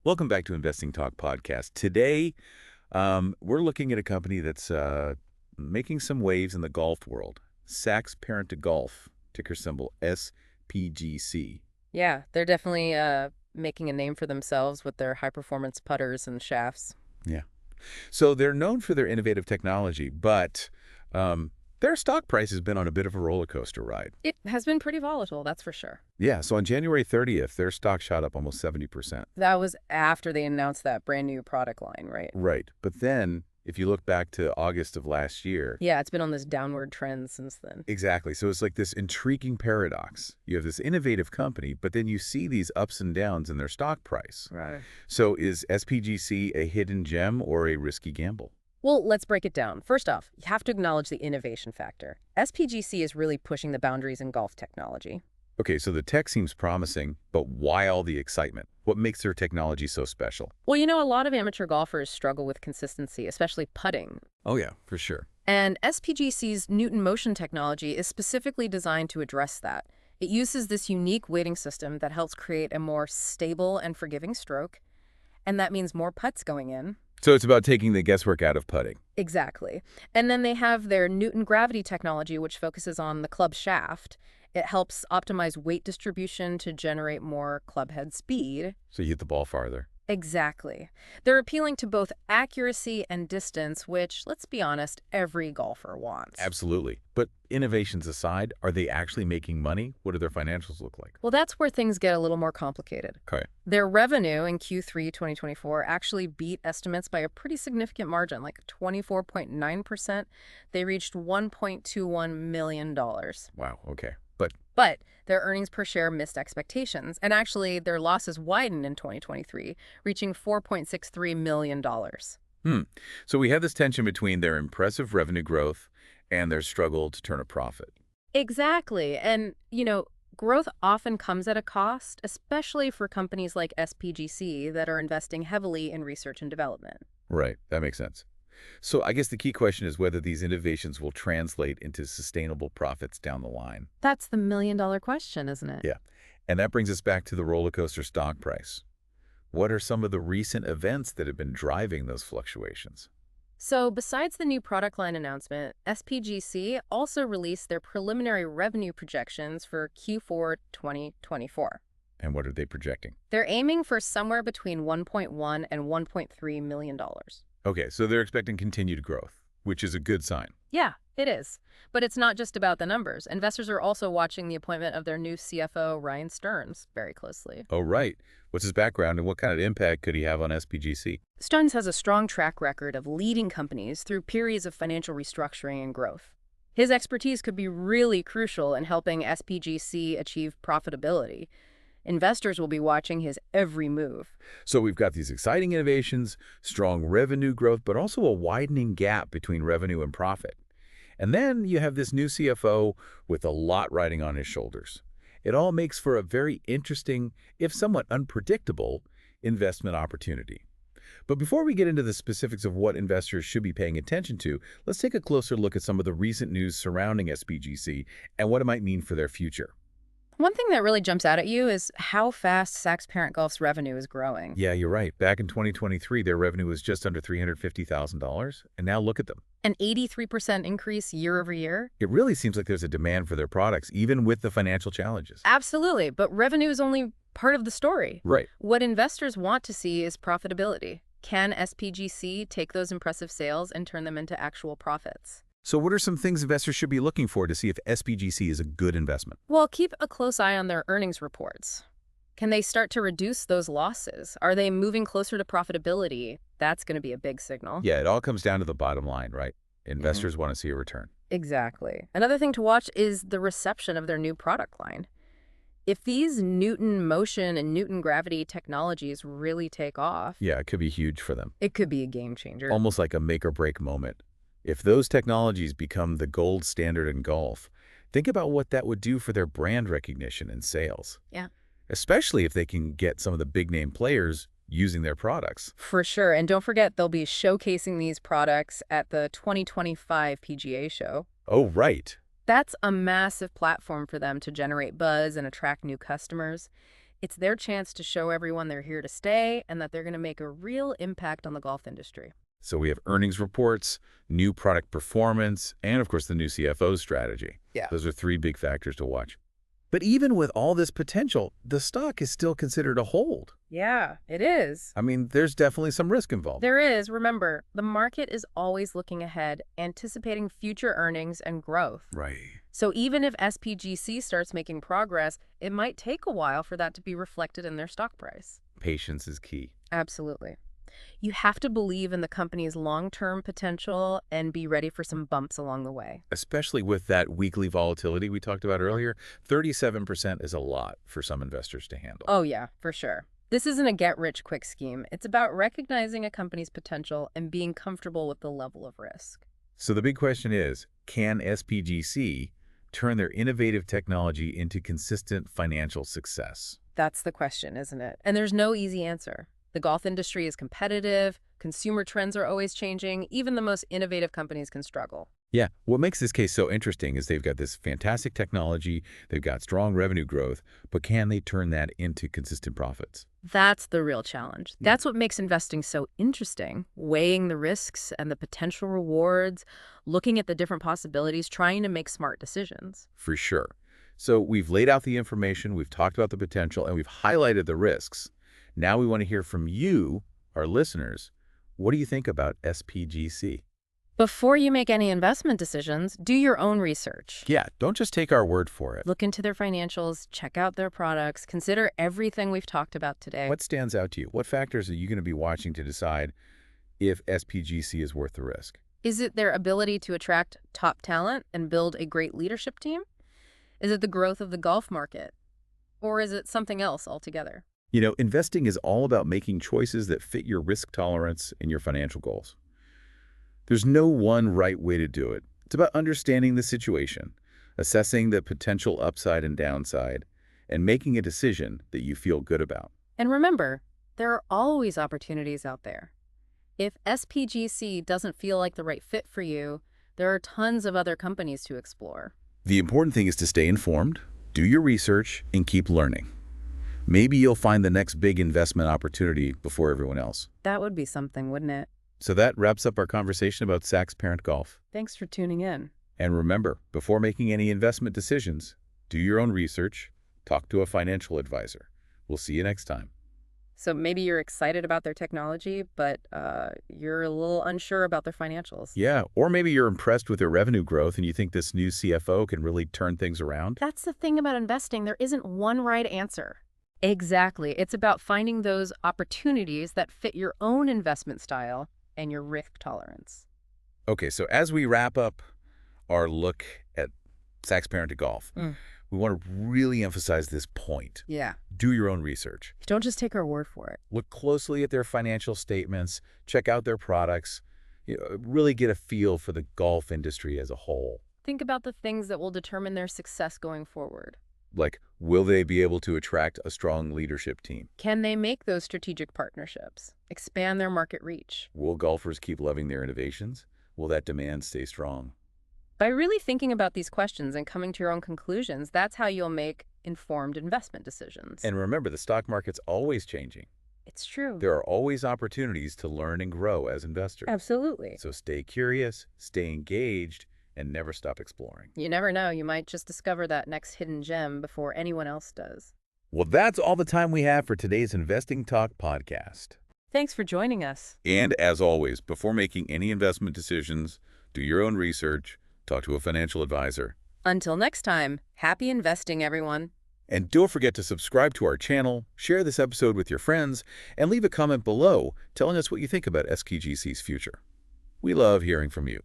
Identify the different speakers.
Speaker 1: Welcome back to Investing Talk Podcast. Today, we're looking at a company that's making some waves in the golf world. Saks Parente Golf, ticker symbol SPGC.
Speaker 2: Yeah, they're definitely making a name for themselves with their high-performance putters and shafts.
Speaker 1: Yeah. So they're known for their innovative technology, but their stock price has been on a bit of a roller coaster ride.
Speaker 2: It has been pretty volatile, that's for sure.
Speaker 1: Yeah, so on January 30th, their stock shot up almost 70%.
Speaker 2: That was after they announced that brand new product line, right?
Speaker 1: Right. But then, if you look back to August of last year,
Speaker 2: Yeah, it's been on this downward trend since then.
Speaker 1: exactly. So it's like this intriguing paradox. You have this innovative company, but then you see these ups and downs in their stock price.
Speaker 2: Right.
Speaker 1: So is SPGC a hidden gem or a risky gamble?
Speaker 2: Well, let's break it down. First off, you have to acknowledge the innovation factor. SPGC is really pushing the boundaries in golf technology.
Speaker 1: Okay, so the tech seems promising, but why all the excitement? What makes their technology so special?
Speaker 2: Well, a lot of amateur golfers struggle with consistency, especially putting.
Speaker 1: Oh yeah, for sure.
Speaker 2: And SPGC's Newton motion technology is specifically designed to address that. It uses this unique weighting system that helps create a more stable and forgiving stroke, and that means more putts going in.
Speaker 1: So it's about taking the guesswork out of putting.
Speaker 2: Exactly. And then they have their Newton gravity technology, which focuses on the club shaft. It helps optimize weight distribution to generate more club head speed.
Speaker 1: So you hit the ball farther.
Speaker 2: Exactly. They're appealing to both accuracy and distance, which, let's be honest, every golfer wants.
Speaker 1: Absolutely. But innovations aside, are they actually making money? What do their financials look like?
Speaker 2: Well, that's where things get a little more complicated.
Speaker 1: Okay.
Speaker 2: Their revenue in Q3 2024 actually beat estimates by a pretty significant margin, like 24.9%. They reached $1.21 million.
Speaker 1: Wow, okay.
Speaker 2: But their earnings per share missed expectations, and actually their losses widened in 2023, reaching $4.63 million.
Speaker 1: So we have this tension between their impressive revenue growth and their struggle to turn a profit.
Speaker 2: Exactly. And, growth often comes at a cost, especially for companies like SPGC that are investing heavily in research and development.
Speaker 1: Right, that makes sense. So I guess the key question is whether these innovations will translate into sustainable profits down the line.
Speaker 2: That's the million-dollar question, isn't it?
Speaker 1: Yeah, and that brings us back to the roller coaster stock price. What are some of the recent events that have been driving those fluctuations?
Speaker 2: So besides the new product line announcement, SPGC also released their preliminary revenue projections for Q4 2024.
Speaker 1: And what are they projecting?
Speaker 2: They're aiming for somewhere between $1.1 and $1.3 million.
Speaker 1: Okay, so they're expecting continued growth, which is a good sign.
Speaker 2: Yeah, it is. But it's not just about the numbers. Investors are also watching the appointment of their new CFO, Ryan Stearns, very closely.
Speaker 1: Oh, right. What's his background and what kind of impact could he have on SPGC?
Speaker 2: Stearns has a strong track record of leading companies through periods of financial restructuring and growth. His expertise could be really crucial in helping SPGC achieve profitability. Investors will be watching his every move.
Speaker 1: So we've got these exciting innovations, strong revenue growth, but also a widening gap between revenue and profit. And then you have this new CFO with a lot riding on his shoulders. It all makes for a very interesting, if somewhat unpredictable, investment opportunity. But before we get into the specifics of what investors should be paying attention to, let's take a closer look at some of the recent news surrounding SPGC and what it might mean for their future.
Speaker 2: One thing that really jumps out at you is how fast Saks Parent Golf's revenue is growing.
Speaker 1: Yeah, you're right. Back in 2023, their revenue was just under $350,000, and now look at them.
Speaker 2: An 83% increase year over year?
Speaker 1: It really seems like there's a demand for their products, even with the financial challenges.
Speaker 2: Absolutely, but revenue is only part of the story.
Speaker 1: Right.
Speaker 2: What investors want to see is profitability. Can SPGC take those impressive sales and turn them into actual profits?
Speaker 1: So what are some things investors should be looking for to see if SPGC is a good investment?
Speaker 2: Well, keep a close eye on their earnings reports. Can they start to reduce those losses? Are they moving closer to profitability? That's going to be a big signal.
Speaker 1: Yeah, it all comes down to the bottom line, right? Investors want to see a return.
Speaker 2: Exactly. Another thing to watch is the reception of their new product line. If these Newton motion and Newton gravity technologies really take off,
Speaker 1: Yeah, it could be huge for them.
Speaker 2: it could be a game changer.
Speaker 1: Almost like a make or break moment. If those technologies become the gold standard in golf, think about what that would do for their brand recognition and sales.
Speaker 2: Yeah.
Speaker 1: Especially if they can get some of the big name players using their products.
Speaker 2: For sure. And don't forget, they'll be showcasing these products at the 2025 PGA show.
Speaker 1: Oh, right.
Speaker 2: That's a massive platform for them to generate buzz and attract new customers. It's their chance to show everyone they're here to stay and that they're going to make a real impact on the golf industry.
Speaker 1: So we have earnings reports, new product performance, and of course the new CFO's strategy.
Speaker 2: Yeah.
Speaker 1: Those are three big factors to watch. But even with all this potential, the stock is still considered a hold.
Speaker 2: Yeah, it is.
Speaker 1: I mean, there's definitely some risk involved.
Speaker 2: There is. Remember, the market is always looking ahead, anticipating future earnings and growth.
Speaker 1: Right.
Speaker 2: So even if SPGC starts making progress, it might take a while for that to be reflected in their stock price.
Speaker 1: Patience is key.
Speaker 2: Absolutely. You have to believe in the company's long-term potential and be ready for some bumps along the way.
Speaker 1: Especially with that weekly volatility we talked about earlier, 37% is a lot for some investors to handle.
Speaker 2: Oh yeah, for sure. This isn't a get-rich-quick scheme. It's about recognizing a company's potential and being comfortable with the level of risk.
Speaker 1: So the big question is, can SPGC turn their innovative technology into consistent financial success?
Speaker 2: That's the question, isn't it? And there's no easy answer. The golf industry is competitive, consumer trends are always changing, even the most innovative companies can struggle.
Speaker 1: Yeah, what makes this case so interesting is they've got this fantastic technology, they've got strong revenue growth, but can they turn that into consistent profits?
Speaker 2: That's the real challenge. That's what makes investing so interesting, weighing the risks and the potential rewards, looking at the different possibilities, trying to make smart decisions.
Speaker 1: For sure. So we've laid out the information, we've talked about the potential, and we've highlighted the risks. Now we want to hear from you, our listeners. What do you think about SPGC?
Speaker 2: Before you make any investment decisions, do your own research.
Speaker 1: Yeah, don't just take our word for it.
Speaker 2: Look into their financials, check out their products, consider everything we've talked about today.
Speaker 1: What stands out to you? What factors are you going to be watching to decide if SPGC is worth the risk?
Speaker 2: Is it their ability to attract top talent and build a great leadership team? Is it the growth of the golf market? Or is it something else altogether?
Speaker 1: You know, investing is all about making choices that fit your risk tolerance and your financial goals. There's no one right way to do it. It's about understanding the situation, assessing the potential upside and downside, and making a decision that you feel good about.
Speaker 2: And remember, there are always opportunities out there. If SPGC doesn't feel like the right fit for you, there are tons of other companies to explore.
Speaker 1: The important thing is to stay informed, do your research, and keep learning. Maybe you'll find the next big investment opportunity before everyone else.
Speaker 2: That would be something, wouldn't it?
Speaker 1: So that wraps up our conversation about Saks Parent Golf.
Speaker 2: Thanks for tuning in.
Speaker 1: And remember, before making any investment decisions, do your own research, talk to a financial advisor. We'll see you next time.
Speaker 2: So maybe you're excited about their technology, but you're a little unsure about their financials.
Speaker 1: Yeah, or maybe you're impressed with their revenue growth and you think this new CFO can really turn things around.
Speaker 2: That's the thing about investing. There isn't one right answer. Exactly. It's about finding those opportunities that fit your own investment style and your risk tolerance.
Speaker 1: Okay, so as we wrap up our look at Saks Parente Golf, we want to really emphasize this point.
Speaker 2: Yeah.
Speaker 1: Do your own research.
Speaker 2: Don't just take our word for it.
Speaker 1: Look closely at their financial statements, check out their products, really get a feel for the golf industry as a whole.
Speaker 2: Think about the things that will determine their success going forward.
Speaker 1: Like, will they be able to attract a strong leadership team?
Speaker 2: Can they make those strategic partnerships? Expand their market reach?
Speaker 1: Will golfers keep loving their innovations? Will that demand stay strong?
Speaker 2: By really thinking about these questions and coming to your own conclusions, that's how you'll make informed investment decisions.
Speaker 1: And remember, the stock market's always changing.
Speaker 2: It's true.
Speaker 1: There are always opportunities to learn and grow as investors.
Speaker 2: Absolutely.
Speaker 1: So stay curious, stay engaged, and never stop exploring.
Speaker 2: You never know. You might just discover that next hidden gem before anyone else does.
Speaker 1: Well, that's all the time we have for today's Investing Talk podcast.
Speaker 2: Thanks for joining us.
Speaker 1: And as always, before making any investment decisions, do your own research, talk to a financial advisor.
Speaker 2: Until next time, happy investing, everyone.
Speaker 1: And don't forget to subscribe to our channel, share this episode with your friends, and leave a comment below telling us what you think about SPGC's future. We love hearing from you.